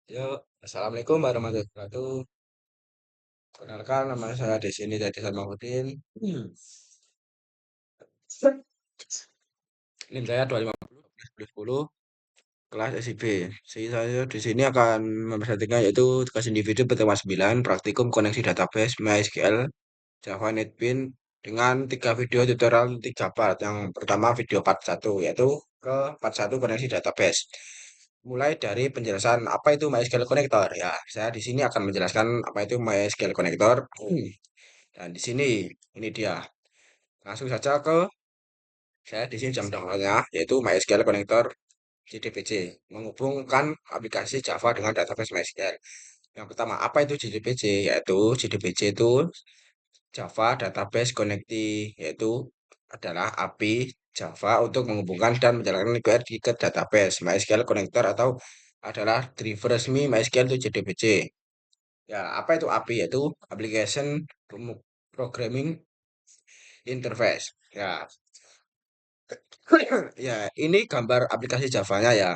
Yo, assalamualaikum warahmatullahi wabarakatuh. Perkenalkan nama saya di sini Dadi Sarmahudin. NIM saya 250 kelas SIB. Jadi saya di sini akan mempresentasikan yaitu tugas individu pertemuan 9 praktikum koneksi database MySQL Java NetBeans dengan 3 video tutorial 3 part. Yang pertama video part 1 yaitu ke part 1 koneksi database. Mulai dari penjelasan apa itu MySQL Connector. Ya, saya di sini akan menjelaskan apa itu MySQL Connector. Dan di sini ini dia. Langsung saja ke saya di sini jam downloadnya yaitu MySQL Connector JDBC menghubungkan aplikasi Java dengan database MySQL. Yang pertama, apa itu JDBC? Yaitu JDBC itu Java Database Connecting, yaitu adalah API Java untuk menghubungkan dan menjalankan query ke database MySQL Connector atau adalah driver resmi MySQL itu JDBC. Ya, apa itu API? Yaitu Application Programming Interface. Ya, ya, ini gambar aplikasi Java-nya ya.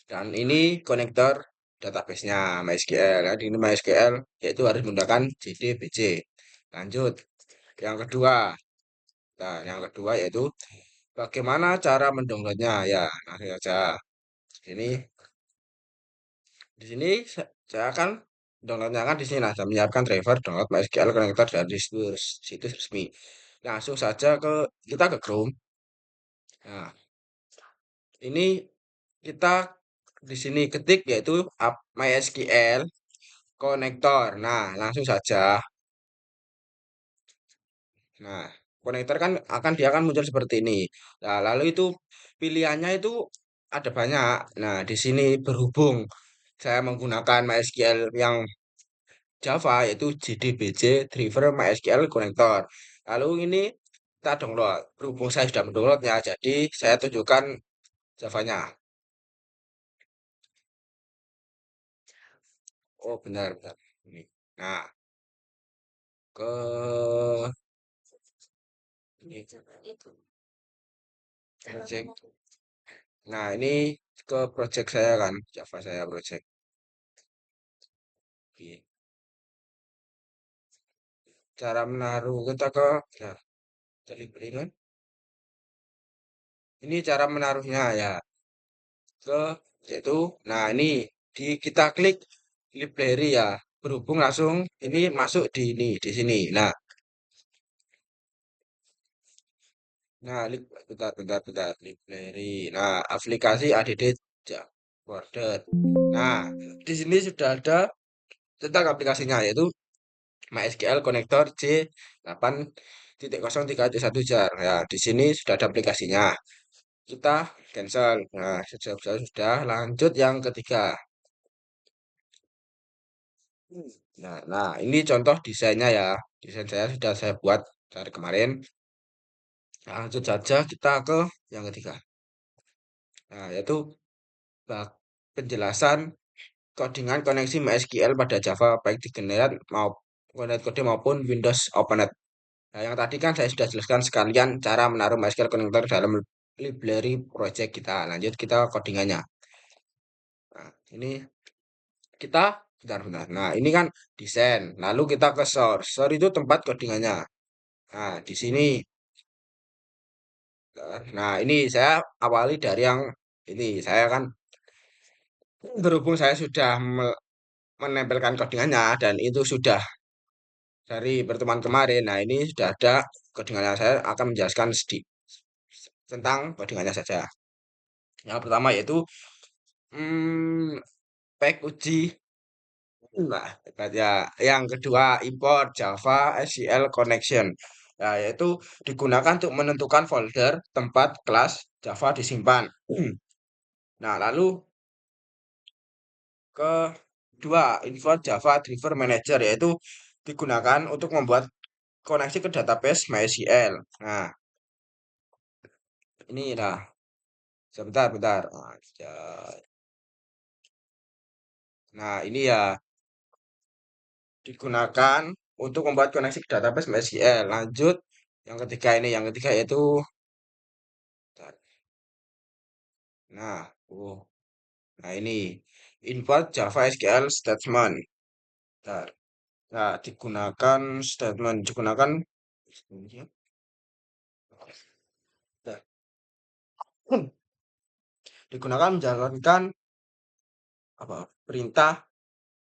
Dan ini konektor database-nya MySQL. Jadi ini MySQL yaitu harus menggunakan JDBC. Lanjut. Yang kedua. Nah, yang kedua yaitu bagaimana cara mendownloadnya ya. Langsung saja. Ini di sini saya akan downloadnya kan di sini. Nah, saya menyiapkan driver download MySQL konektor dari situs resmi. Langsung saja kita ke Chrome. Nah, ini kita di sini ketik yaitu MySQL konektor. Nah, langsung saja. Nah, konektor kan dia akan muncul seperti ini. Nah, lalu itu pilihannya itu ada banyak. Nah, di sini berhubung saya menggunakan MySQL yang Java yaitu JDBC driver MySQL konektor. Lalu ini kita download. Berhubung saya sudah mendownloadnya, jadi saya tunjukkan Java-nya. Oh, benar, benar. Ini. Nah, ke ini project. Nah, ini ke project saya kan, Java saya project. Oke. Cara menaruh kita ke ya, delivery kan. Ini cara menaruhnya ya ke yaitu nah ini kita klik library ya. Berhubung langsung ini masuk di ini di sini. Bentar library. Nah, aplikasi ADD Worded. Nah, di sini sudah ada tentang aplikasinya yaitu MySQL Connector J8.031 jar. Ya, di sini sudah ada aplikasinya. Kita cancel. Nah, sudah lanjut yang ketiga. Nah, ini contoh desainnya ya. Desain saya sudah saya buat dari kemarin. Lanjut saja kita ke yang ketiga. Nah, yaitu penjelasan codingan koneksi MySQL pada Java baik di generate Connect Kode maupun Windows OpenNet. Nah, yang tadi kan saya sudah jelaskan sekalian cara menaruh MySQL connector dalam library project kita. Lanjut kita codingannya. Nah, ini kita bentar. Nah, ini kan desain. Lalu kita ke source. Source itu tempat codingannya. Nah, di sini. Nah, ini saya awali dari yang ini. Saya kan berhubung saya sudah menempelkan codingannya dan itu sudah dari pertemuan kemarin. Nah, ini sudah ada codingannya. Saya akan menjelaskan sedikit tentang codingannya saja. Yang pertama yaitu hmm, pack uji. Nah, hebat ya. Yang kedua, import Java SQL connection. Nah, yaitu digunakan untuk menentukan folder tempat kelas Java disimpan. Nah, lalu kedua, import Java Driver Manager, yaitu digunakan untuk membuat koneksi ke database MySQL. Nah, ini nah, bentar. Nah, ini ya digunakan untuk membuat koneksi ke database MySQL. Lanjut, yang ketiga yaitu, nah, oh. Nah, ini import Java SQL statement. Bentar. Nah, digunakan statement digunakan bentar. Digunakan menjalankan apa perintah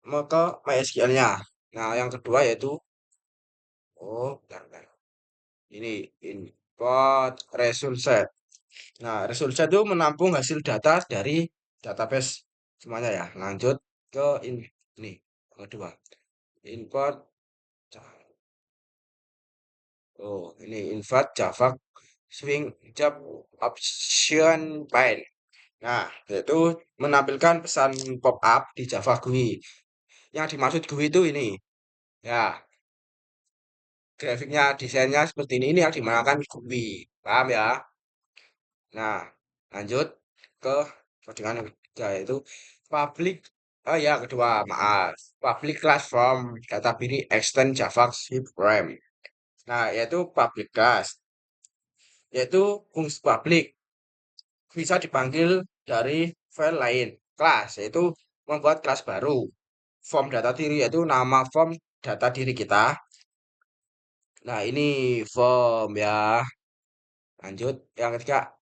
ke MySQL-nya. Nah, yang kedua yaitu bentar, bentar. Ini import result set. Nah, result set itu menampung hasil data dari database semuanya ya. Lanjut ke ini yang kedua. Import ini invert Java Swing Job Option Pane. Nah, yaitu menampilkan pesan pop-up di Java GUI. Yang dimaksud GUI itu ini. Ya, grafiknya, desainnya seperti ini yang dimanakan GUI. Paham ya? Nah, lanjut ke codingan yang ketiga yaitu public. Oh ya, kedua, maaf. Public class from database extend JavaScript RAM. Nah, yaitu public class, yaitu fungsi publik bisa dipanggil dari file lain. Kelas, yaitu membuat kelas baru. Form data diri, yaitu nama form data diri kita. Nah, ini form ya. Lanjut, yang ketiga,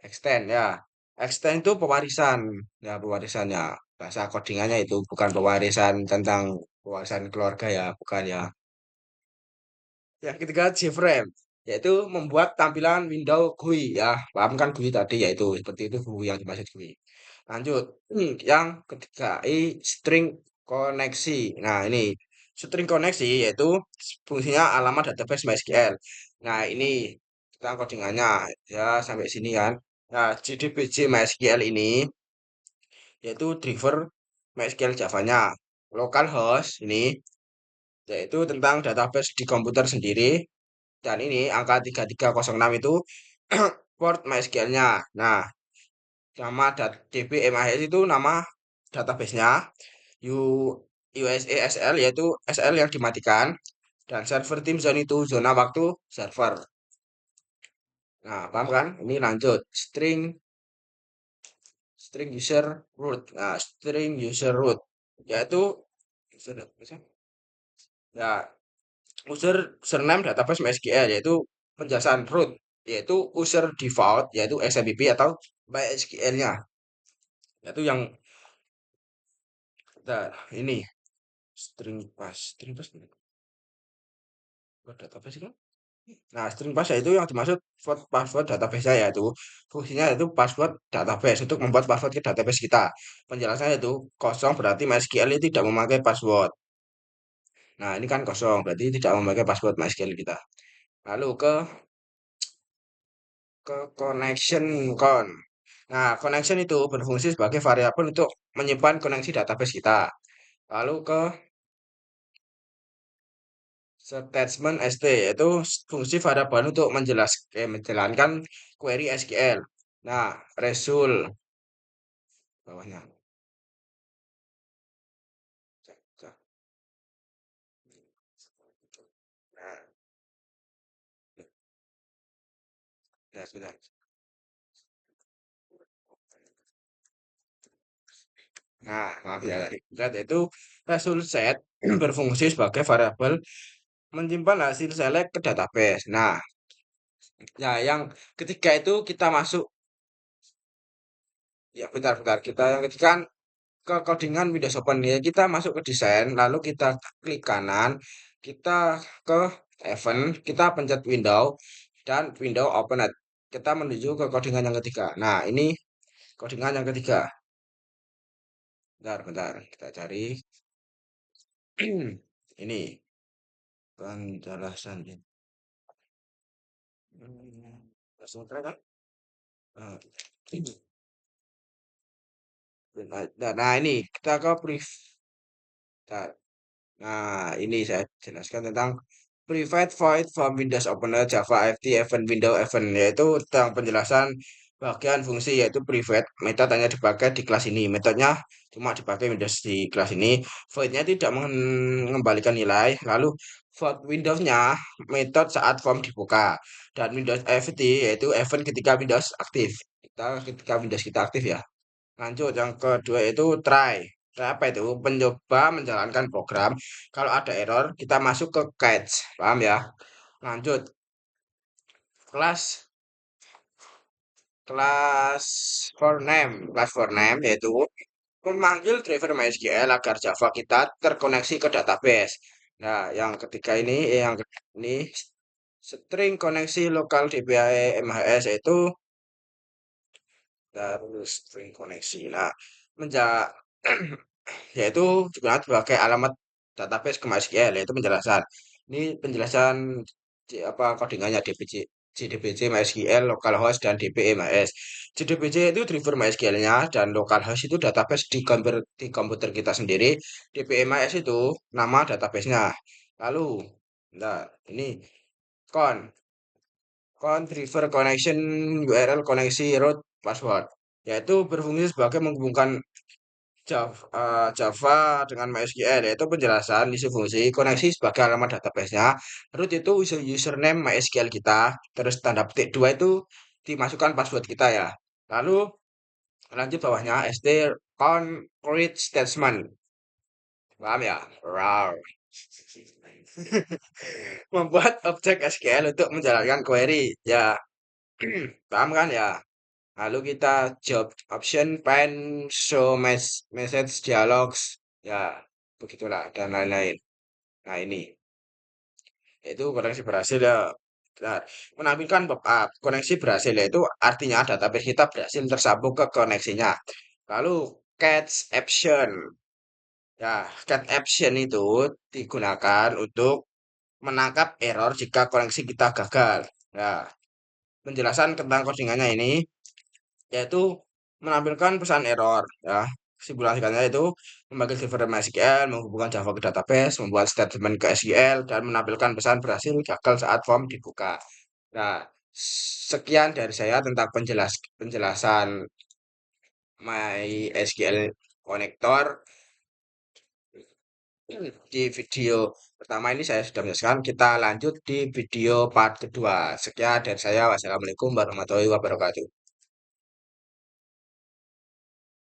extend ya. Extend itu pewarisan. Ya, pewarisannya. Bahasa codingannya itu bukan pewarisan tentang pewarisan keluarga ya, bukan ya. Yang ketiga JFrame, yaitu membuat tampilan window GUI ya. Paham kan GUI tadi yaitu seperti itu GUI yang dimaksud GUI. Lanjut, yang ketiga string koneksi. Nah, ini string koneksi yaitu fungsinya alamat database MySQL. Nah, ini kita codingannya ya sampai sini kan. Nah, JDBC MySQL ini yaitu driver MySQL Java-nya. Localhost ini yaitu tentang database di komputer sendiri. Dan ini angka 3306 itu port MySQL-nya. Nah, nama DBMIS itu nama database-nya. U, USASL yaitu SL yang dimatikan. Dan server tim zone itu zona waktu server. Nah, paham kan? Ini lanjut. String user root. Nah, string user root yaitu ya username database MySQL yaitu penjelasan root yaitu user default yaitu XMPP atau MySQL-nya yaitu yang ini string pass database kan. Nah, string pass itu yang dimaksud password database saya yaitu fungsinya itu password database untuk membuat password ke database kita. Penjelasannya itu kosong berarti MySQL ini tidak memakai password. Nah, ini kan kosong berarti tidak memakai password MySQL kita. Lalu ke connection con. Nah, connection itu berfungsi sebagai variabel untuk menyimpan koneksi database kita. Lalu ke statement ST yaitu fungsi variabel untuk menjalankan query SQL. Nah, result bawahnya. Nah, ya sudah. Nah, maaf ya tadi. Itu result set berfungsi sebagai variabel menyimpan hasil select ke database. Nah, ya yang ketiga itu kita masuk ya bentar-bentar kita yang ketiga kan ke codingan Windows Open ya kita masuk ke desain lalu kita klik kanan kita ke event kita pencet window dan window open kita menuju ke codingan yang ketiga. Nah, ini codingan yang ketiga. Bentar kita cari ini penjelasan ini. Langsung kan. Nah, nah, ini kita ke brief. Nah, ini saya jelaskan tentang private void from Windows Opener Java FT event window event yaitu tentang penjelasan bagian fungsi yaitu private metode hanya dipakai di kelas ini. Metodenya cuma dipakai Windows di kelas ini. Void-nya tidak mengembalikan nilai. Lalu void Windows-nya metode saat form dibuka dan Windows FT yaitu event ketika Windows aktif. Ketika Windows kita aktif ya. Lanjut, yang kedua itu try. Try apa itu? Mencoba menjalankan program. Kalau ada error, kita masuk ke catch. Paham ya? Lanjut, kelas kelas for name. Kelas for name yaitu memanggil driver MySQL agar Java kita terkoneksi ke database. Nah, yang ketiga ini, ini string koneksi lokal DPI MHS itu terus string koneksi. Nah, menja yaitu digunakan sebagai alamat database ke MySQL, yaitu penjelasan. Ini penjelasan apa codingannya DBC, JDBC MySQL, localhost dan DBE JDBC itu driver MySQL-nya dan localhost itu database di komputer kita sendiri. DBE itu nama database-nya. Lalu, nah ini con driver connection URL koneksi root password, yaitu berfungsi sebagai menghubungkan Java dengan MySQL, yaitu penjelasan isi fungsi koneksi sebagai alamat database-nya. Root itu username MySQL kita, terus tanda petik dua itu dimasukkan password kita ya. Lalu lanjut bawahnya st concrete statement. Paham ya? Rar. Membuat objek SQL untuk menjalankan query. Ya, paham kan ya? Lalu kita job option find show message dialogs. Ya, begitulah dan lain-lain. Nah, ini itu koneksi berhasil ya. Nah, menampilkan pop-up koneksi berhasil yaitu artinya database kita berhasil tersambung ke koneksinya. Lalu catch action. Ya, catch action itu digunakan untuk menangkap error jika koneksi kita gagal. Nah, penjelasan tentang codingannya ini yaitu menampilkan pesan error ya. Simulasikannya itu memanggil server MySQL, menghubungkan Java ke database, membuat statement ke SQL, dan menampilkan pesan berhasil gagal saat form dibuka. Nah, sekian dari saya tentang penjelasan MySQL Connector. Di video pertama ini saya sudah menjelaskan, kita lanjut di video part kedua. Sekian dari saya, wassalamualaikum warahmatullahi wabarakatuh.